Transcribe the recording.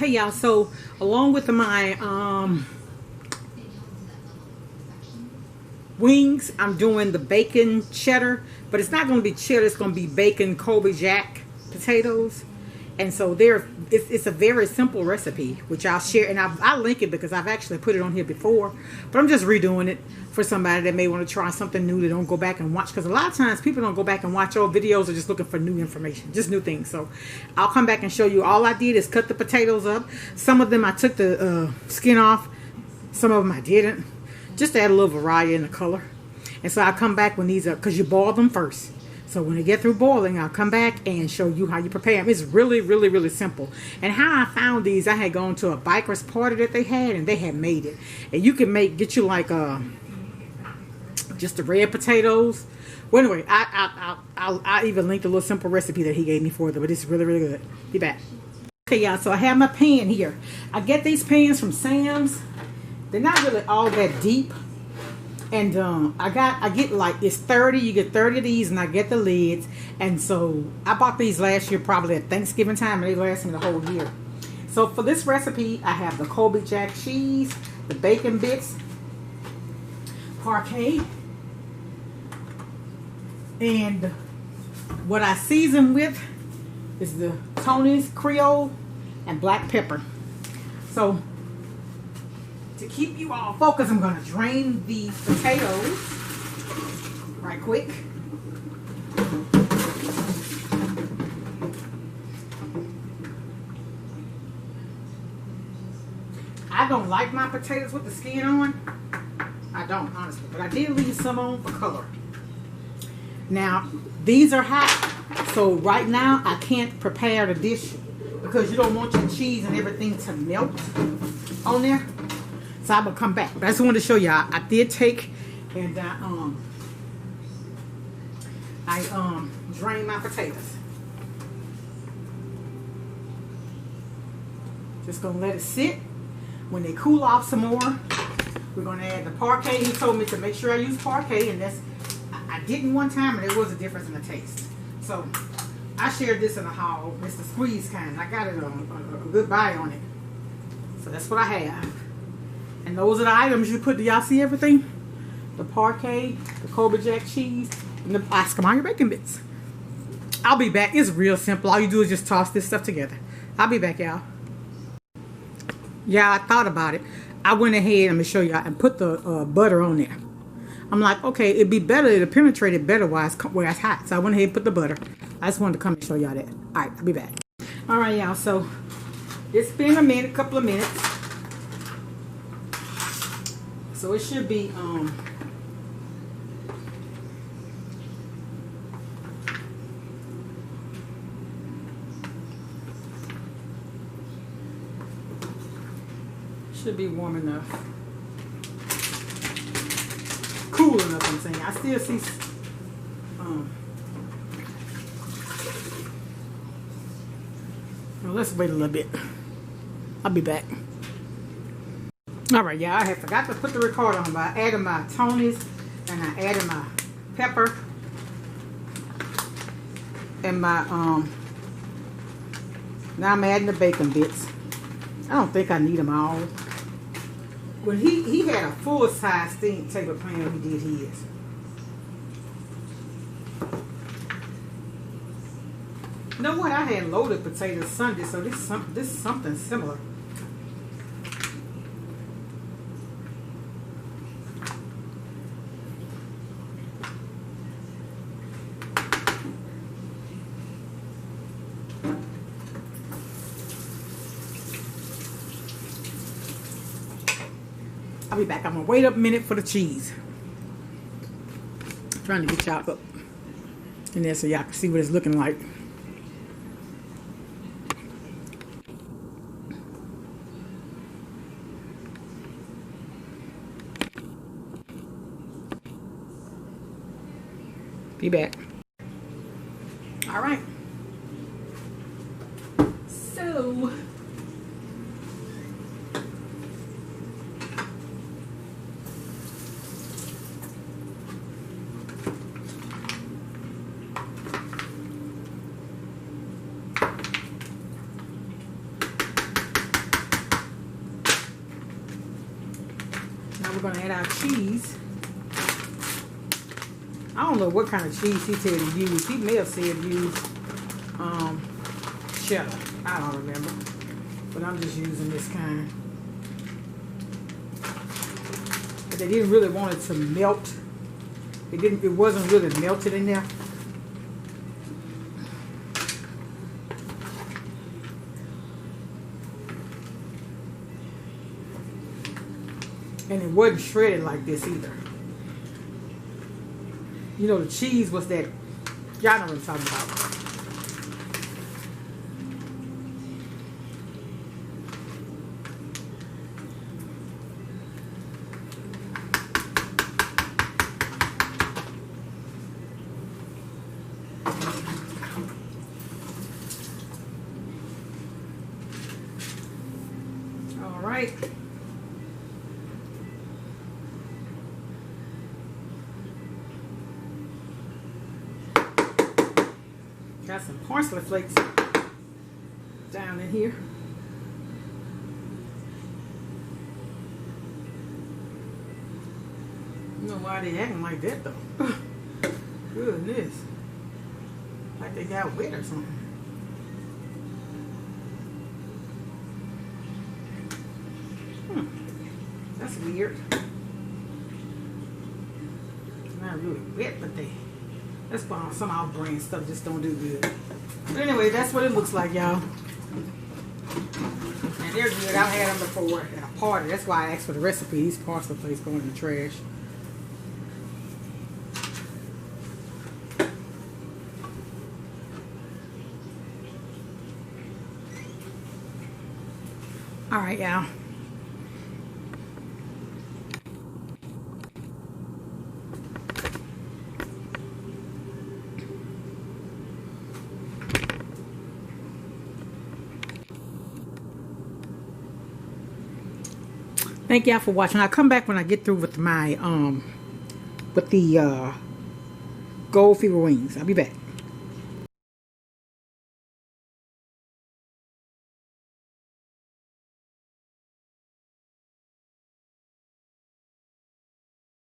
Hey y'all, so along with my wings, I'm doing the bacon cheddar, but it's not going to be cheddar, it's going to be bacon Colby Jack potatoes. And so it's a very simple recipe, which I'll share, and I'll link it because I've actually put it on here before, but I'm just redoing it for somebody that may want to try something new. They don't go back and watch, because a lot of times people don't go back and watch old videos. Are just looking for new information, just new things. So I'll come back and show you. All I did is cut the potatoes up. Some of them I took the skin off, some of them I didn't, just to add a little variety in the color. And so I'll come back when these are, because you boil them first. So when they get through boiling, I'll come back and show you how you prepare them. It's really, really, really simple. And how I found these, I had gone to a biker's party that they had, and they had made it. And you can get you like just the red potatoes. Well, anyway, I'll even link the little simple recipe that he gave me for them. But it's really, really good. Be back. Okay, y'all. So I have my pan here. I get these pans from Sam's. They're not really all that deep. And I get like, it's 30, you get 30 of these, and I get the lids. And so I bought these last year, probably at Thanksgiving time, and they last me the whole year. So for this recipe, I have the Colby Jack cheese, the bacon bits, parquet, and what I season with is the Tony's Creole and black pepper. So to keep you all focused, I'm going to drain the potatoes right quick. I don't like my potatoes with the skin on. I don't, honestly. But I did leave some on for color. Now, these are hot. So right now, I can't prepare the dish because you don't want your cheese and everything to melt on there. So I'm gonna come back, but I just wanted to show y'all. I did take and I drained my potatoes. Just gonna let it sit. When they cool off some more, we're gonna add the parquet. He told me to make sure I use parquet, and I didn't one time, and there was a difference in the taste. So I shared this in a haul. It's the squeeze kind. I got it on a good buy on it. So that's what I have. And those are the items you put. Do y'all see everything? The parquet, the Colby Jack cheese, and the Oscar Mayer bacon bits. I'll be back. It's real simple. All you do is just toss this stuff together. I'll be back, y'all. Yeah, I thought about it. I went ahead, I'm going to show y'all, and put the butter on there. I'm like, okay, it'd be better, it'll penetrate it better while it's hot. So I went ahead and put the butter. I just wanted to come and show y'all that. All right, I'll be back. All right, y'all. So it's been a couple of minutes. So it should be warm enough, cool enough. I'm saying I still see well, let's wait a little bit. I'll be back. All right, yeah, I had forgot to put the record on, but I added my Tony's and I added my pepper and my now I'm adding the bacon bits. I don't think I need them all. When he had a full size steam table pan when he did his. You know what? I had loaded potatoes Sunday, so this is something similar. I'll be back. I'm gonna wait up a minute for the cheese. I'm trying to get y'all up in there so y'all can see what it's looking like. Be back. All right. So Now we're going to add our cheese. I don't know what kind of cheese he said to use. He may have said use cheddar. I don't remember. But I'm just using this kind. But they didn't really want it to melt. It wasn't really melted in there. And it wasn't shredded like this either. You know, the cheese was that, y'all know what I'm talking about. All right. Got some parsley flakes down in here. I don't know why they acting like that though. Goodness. Like they got wet or something. That's weird. It's not really wet, but that's why some of our brand stuff just don't do good. But anyway, that's what it looks like, y'all. And they're good. I've had them before at a party. That's why I asked for the recipe. These parsley flakes going in the trash. All right, y'all. Thank y'all for watching. I'll come back when I get through with my with the gold fever wings. I'll be back.